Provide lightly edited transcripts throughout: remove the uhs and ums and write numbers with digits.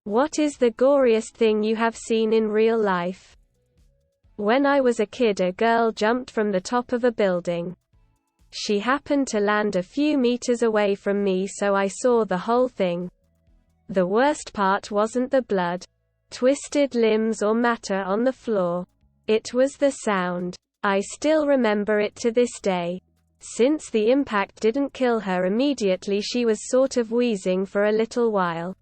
What is the goriest thing you have seen in real life? When I was a kid, a girl jumped from the top of a building. She happened to land a few meters away from me, so I saw the whole thing. The worst part wasn't the blood, twisted limbs or matter on the floor. It was the sound. I still remember it to this day. Since the impact didn't kill her immediately, she was sort of wheezing for a little while.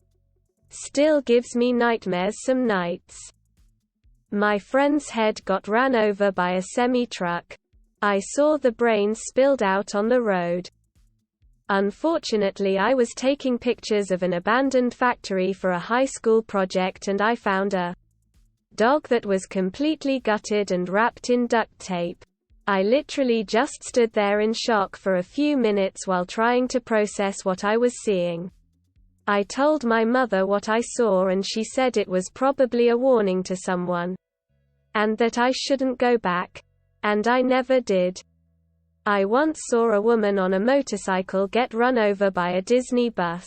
Still gives me nightmares some nights. My friend's head got ran over by a semi-truck. I saw the brains spilled out on the road. Unfortunately, I was taking pictures of an abandoned factory for a high school project, and I found a dog that was completely gutted and wrapped in duct tape. I literally just stood there in shock for a few minutes while trying to process what I was seeing. I told my mother what I saw, and she said it was probably a warning to someone, and that I shouldn't go back. And I never did. I once saw a woman on a motorcycle get run over by a Disney bus.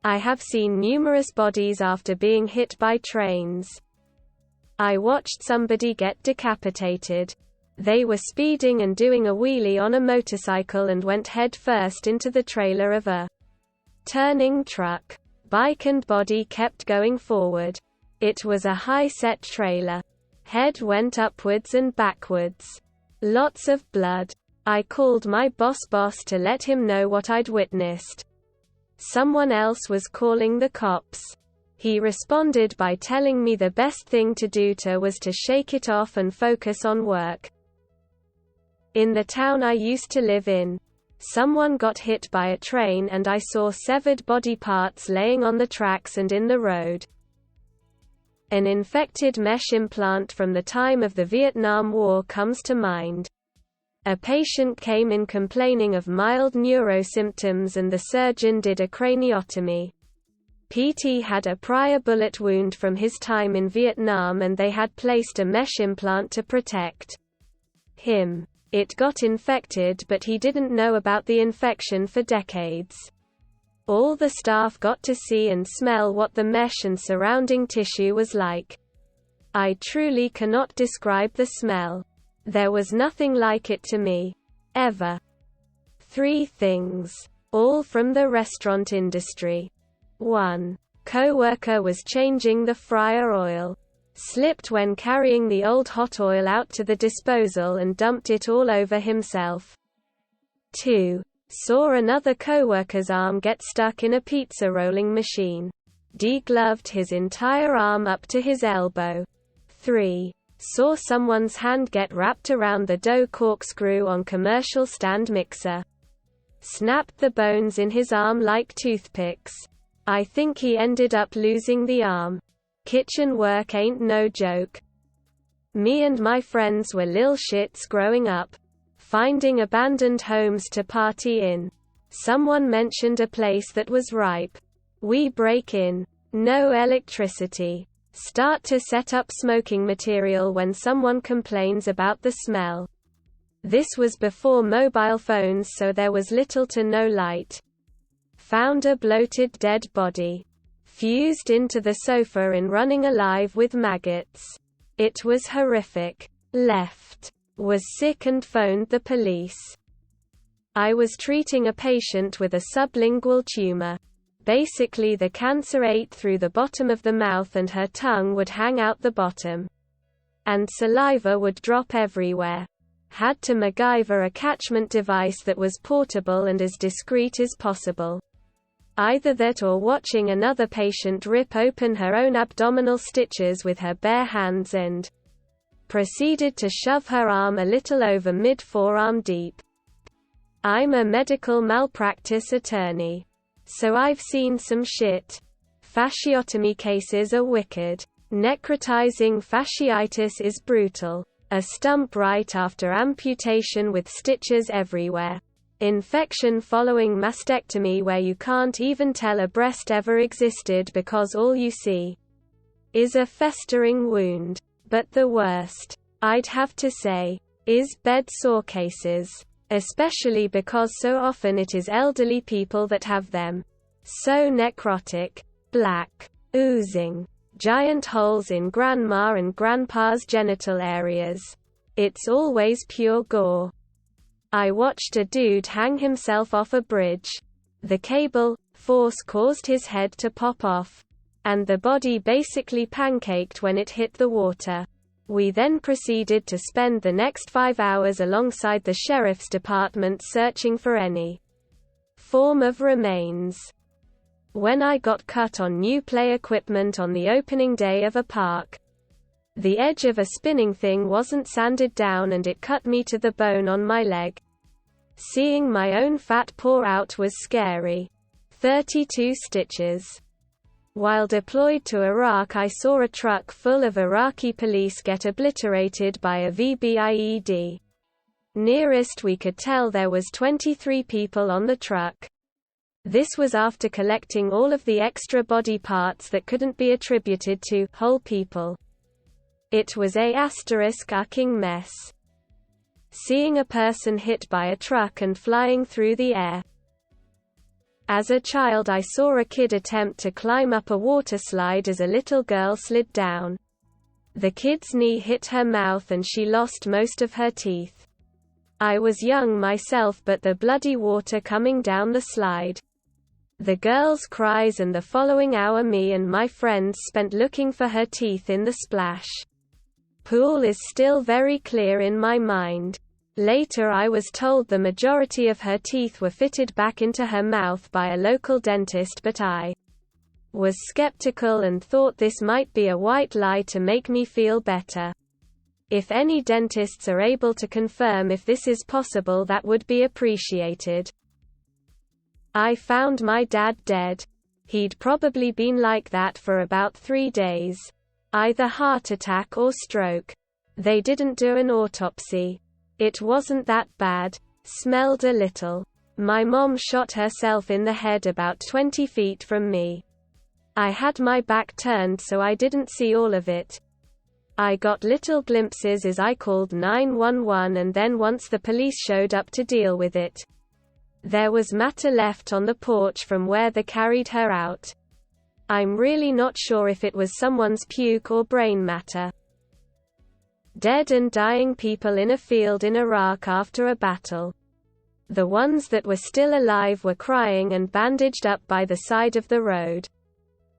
I have seen numerous bodies after being hit by trains. I watched somebody get decapitated. They were speeding and doing a wheelie on a motorcycle and went head first into the trailer of a turning truck. Bike and body kept going forward. It was a high-set trailer. Head went upwards and backwards. Lots of blood. I called my boss to let him know what I'd witnessed. Someone else was calling the cops. He responded by telling me the best thing to do was to shake it off and focus on work. In the town I used to live in, someone got hit by a train and I saw severed body parts laying on the tracks and in the road. An infected mesh implant from the time of the Vietnam War comes to mind. A patient came in complaining of mild neurosymptoms and the surgeon did a craniotomy. PT had a prior bullet wound from his time in Vietnam and they had placed a mesh implant to protect him. It got infected, but he didn't know about the infection for decades. All the staff got to see and smell what the mesh and surrounding tissue was like. I truly cannot describe the smell. There was nothing like it to me. Ever. 3 things. All from the restaurant industry. 1. Co-worker was changing the fryer oil. Slipped when carrying the old hot oil out to the disposal and dumped it all over himself. 2. Saw another co-worker's arm get stuck in a pizza rolling machine. Degloved his entire arm up to his elbow. 3. Saw someone's hand get wrapped around the dough corkscrew on commercial stand mixer. Snapped the bones in his arm like toothpicks. I think he ended up losing the arm. Kitchen work ain't no joke. Me and my friends were lil shits growing up, finding abandoned homes to party in. Someone mentioned a place that was ripe. We break in. No electricity. Start to set up smoking material when someone complains about the smell. This was before mobile phones, so there was little to no light. Found a bloated dead body. Fused into the sofa and running alive with maggots. It was horrific. Left. Was sick and phoned the police. I was treating a patient with a sublingual tumor. Basically, the cancer ate through the bottom of the mouth and her tongue would hang out the bottom. And saliva would drop everywhere. Had to MacGyver a catchment device that was portable and as discreet as possible. Either that or watching another patient rip open her own abdominal stitches with her bare hands and proceeded to shove her arm a little over mid-forearm deep. I'm a medical malpractice attorney, so I've seen some shit. Fasciotomy cases are wicked. Necrotizing fasciitis is brutal. A stump right after amputation with stitches everywhere. Infection following mastectomy where you can't even tell a breast ever existed because all you see is a festering wound. But the worst, I'd have to say, is bed sore cases. Especially because so often it is elderly people that have them. So necrotic. Black. Oozing. Giant holes in Grandma and Grandpa's genital areas. It's always pure gore. I watched a dude hang himself off a bridge. The cable force caused his head to pop off, and the body basically pancaked when it hit the water. We then proceeded to spend the next 5 hours alongside the sheriff's department searching for any form of remains. When I got cut on new play equipment on the opening day of a park, the edge of a spinning thing wasn't sanded down and it cut me to the bone on my leg. Seeing my own fat pour out was scary. 32 stitches. While deployed to Iraq, I saw a truck full of Iraqi police get obliterated by a VBIED. Nearest we could tell there was 23 people on the truck. This was after collecting all of the extra body parts that couldn't be attributed to whole people. It was a *ucking mess. Seeing a person hit by a truck and flying through the air. As a child, I saw a kid attempt to climb up a water slide as a little girl slid down. The kid's knee hit her mouth and she lost most of her teeth. I was young myself, but the bloody water coming down the slide. The girl's cries, and the following hour me and my friends spent looking for her teeth in the splash pool is still very clear in my mind. Later I was told the majority of her teeth were fitted back into her mouth by a local dentist, but I was skeptical and thought this might be a white lie to make me feel better. If any dentists are able to confirm if this is possible, that would be appreciated. I found my dad dead. He'd probably been like that for about 3 days. Either heart attack or stroke. They didn't do an autopsy. It wasn't that bad. Smelled a little. My mom shot herself in the head about 20 feet from me. I had my back turned so I didn't see all of it. I got little glimpses as I called 911, and then once the police showed up to deal with it, there was matter left on the porch from where they carried her out. I'm really not sure if it was someone's puke or brain matter. Dead and dying people in a field in Iraq after a battle. The ones that were still alive were crying and bandaged up by the side of the road.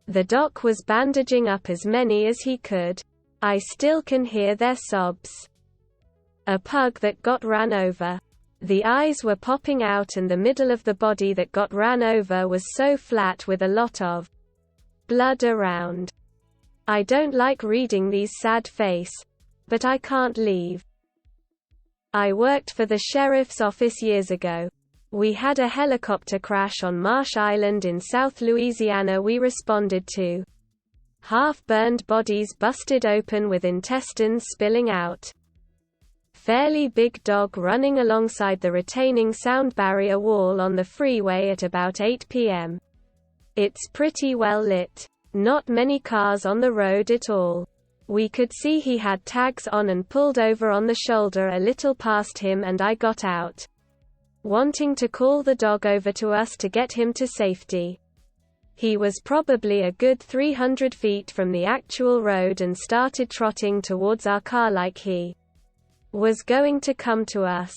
The doc was bandaging up as many as he could. I still can hear their sobs. A pug that got ran over. The eyes were popping out and the middle of the body that got ran over was so flat with a lot of blood around. I don't like reading these sad face, but I can't leave. I worked for the sheriff's office years ago. We had a helicopter crash on Marsh Island in South Louisiana we responded to. Half-burned bodies busted open with intestines spilling out. Fairly big dog running alongside the retaining sound barrier wall on the freeway at about 8 p.m. It's pretty well lit. Not many cars on the road at all. We could see he had tags on and pulled over on the shoulder a little past him, and I got out, wanting to call the dog over to us to get him to safety. He was probably a good 300 feet from the actual road and started trotting towards our car like he was going to come to us.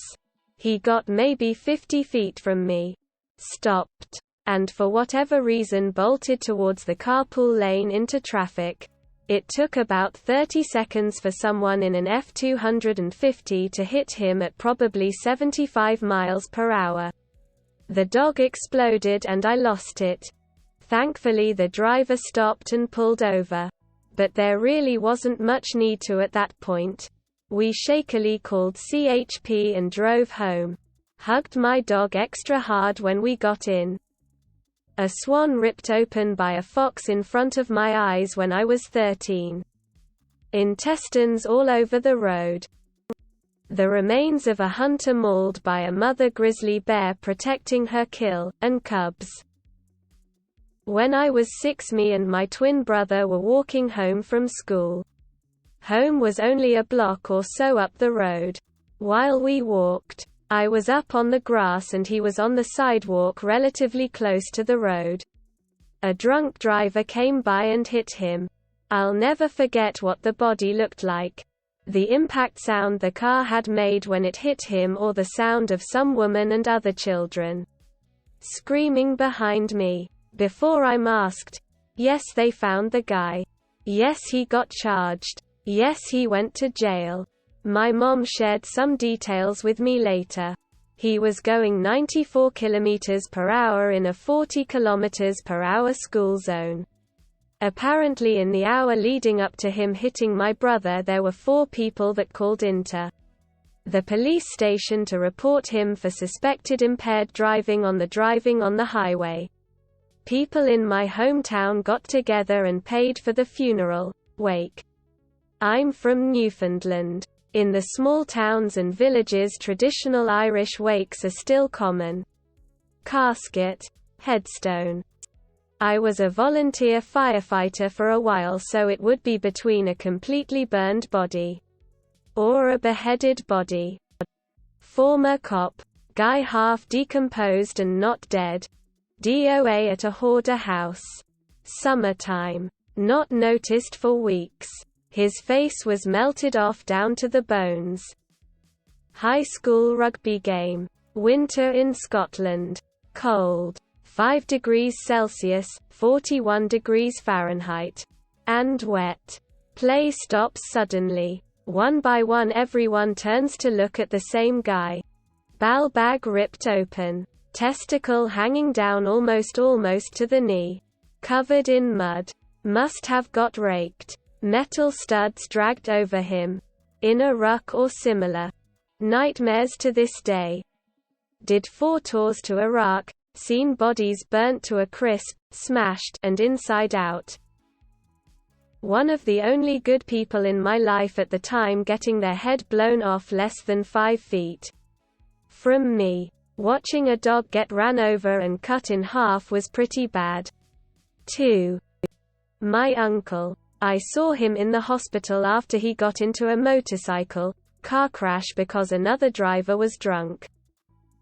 He got maybe 50 feet from me, stopped, and for whatever reason bolted towards the carpool lane into traffic. It took about 30 seconds for someone in an F-250 to hit him at probably 75 miles per hour. The dog exploded and I lost it. Thankfully the driver stopped and pulled over. But there really wasn't much need to at that point. We shakily called CHP and drove home. Hugged my dog extra hard when we got in. A swan ripped open by a fox in front of my eyes when I was 13. Intestines all over the road. The remains of a hunter mauled by a mother grizzly bear protecting her kill, and cubs. When I was 6, me and my twin brother were walking home from school. Home was only a block or so up the road. While we walked, I was up on the grass and he was on the sidewalk relatively close to the road. A drunk driver came by and hit him. I'll never forget what the body looked like. The impact sound the car had made when it hit him, or the sound of some woman and other children screaming behind me. Before I'm asked, yes, they found the guy. Yes, he got charged. Yes, he went to jail. My mom shared some details with me later. He was going 94 km/h in a 40 km/h school zone. Apparently in the hour leading up to him hitting my brother, there were 4 people that called into the police station to report him for suspected impaired driving on the highway. People in my hometown got together and paid for the funeral wake. I'm from Newfoundland. In the small towns and villages, traditional Irish wakes are still common. Casket, headstone. I was a volunteer firefighter for a while, so it would be between a completely burned body or a beheaded body. Former cop, guy half decomposed and not dead. DOA at a hoarder house. Summertime. Not noticed for weeks. His face was melted off down to the bones. High school rugby game. Winter in Scotland. Cold. 5 degrees Celsius, 41 degrees Fahrenheit. And wet. Play stops suddenly. One by one everyone turns to look at the same guy. Ball bag ripped open. Testicle hanging down almost to the knee. Covered in mud. Must have got raked. Metal studs dragged over him. In a ruck or similar. Nightmares to this day. Did 4 tours to Iraq, seen bodies burnt to a crisp, smashed, and inside out. One of the only good people in my life at the time getting their head blown off less than 5 feet from me. Watching a dog get ran over and cut in half was pretty bad. 2. My uncle. I saw him in the hospital after he got into a motorcycle car crash because another driver was drunk.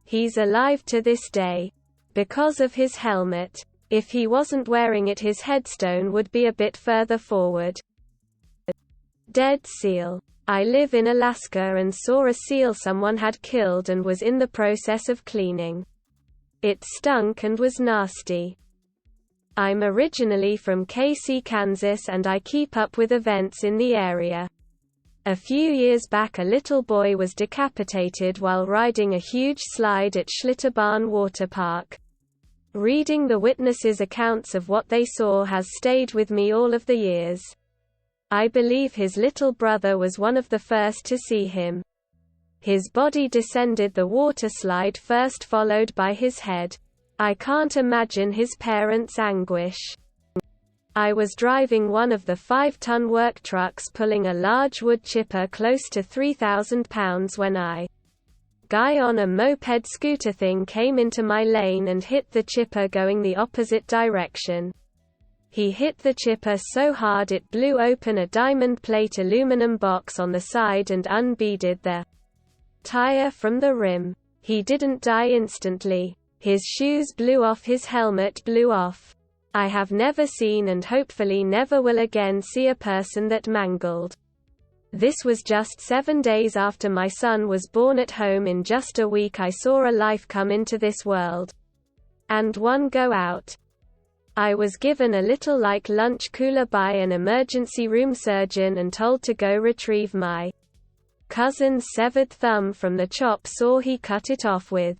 He's alive to this day. Because of his helmet. If he wasn't wearing it, his headstone would be a bit further forward. Dead seal. I live in Alaska and saw a seal someone had killed and was in the process of cleaning. It stunk and was nasty. I'm originally from KC, Kansas, and I keep up with events in the area. A few years back, a little boy was decapitated while riding a huge slide at Schlitterbahn Water Park. Reading the witnesses' accounts of what they saw has stayed with me all of the years. I believe his little brother was one of the first to see him. His body descended the water slide first, followed by his head. I can't imagine his parents' anguish. I was driving one of the 5-ton work trucks pulling a large wood chipper close to 3,000 pounds when a guy on a moped scooter thing came into my lane and hit the chipper going the opposite direction. He hit the chipper so hard it blew open a diamond plate aluminum box on the side and unbeaded the tire from the rim. He didn't die instantly. His shoes blew off, his helmet blew off. I have never seen and hopefully never will again see a person that mangled. This was just 7 days after my son was born. At home in just a week I saw a life come into this world. And one go out. I was given a little like lunch cooler by an emergency room surgeon and told to go retrieve my cousin's severed thumb from the chop saw he cut it off with.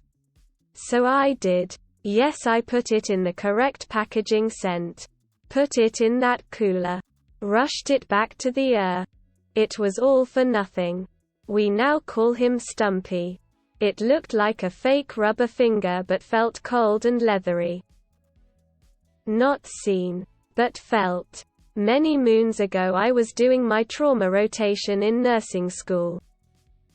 So I did. Yes, I put it in the correct packaging scent. Put it in that cooler. Rushed it back to the It was all for nothing. We now call him Stumpy. It looked like a fake rubber finger but felt cold and leathery. Not seen, but felt. Many moons ago I was doing my trauma rotation in nursing school.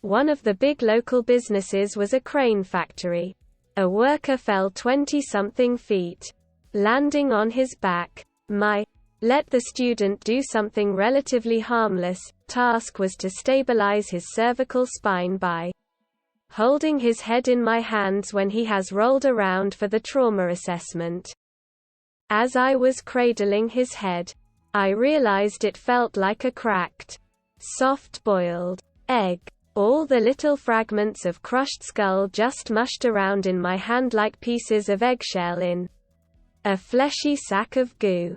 One of the big local businesses was a crane factory. A worker fell 20-something feet, landing on his back. My let the student do something relatively harmless task was to stabilize his cervical spine by holding his head in my hands when he has rolled around for the trauma assessment. As I was cradling his head, I realized it felt like a cracked, soft-boiled egg. All the little fragments of crushed skull just mushed around in my hand like pieces of eggshell in a fleshy sack of goo.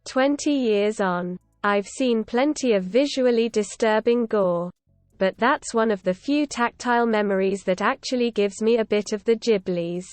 20 years on, I've seen plenty of visually disturbing gore, but that's one of the few tactile memories that actually gives me a bit of the giblies.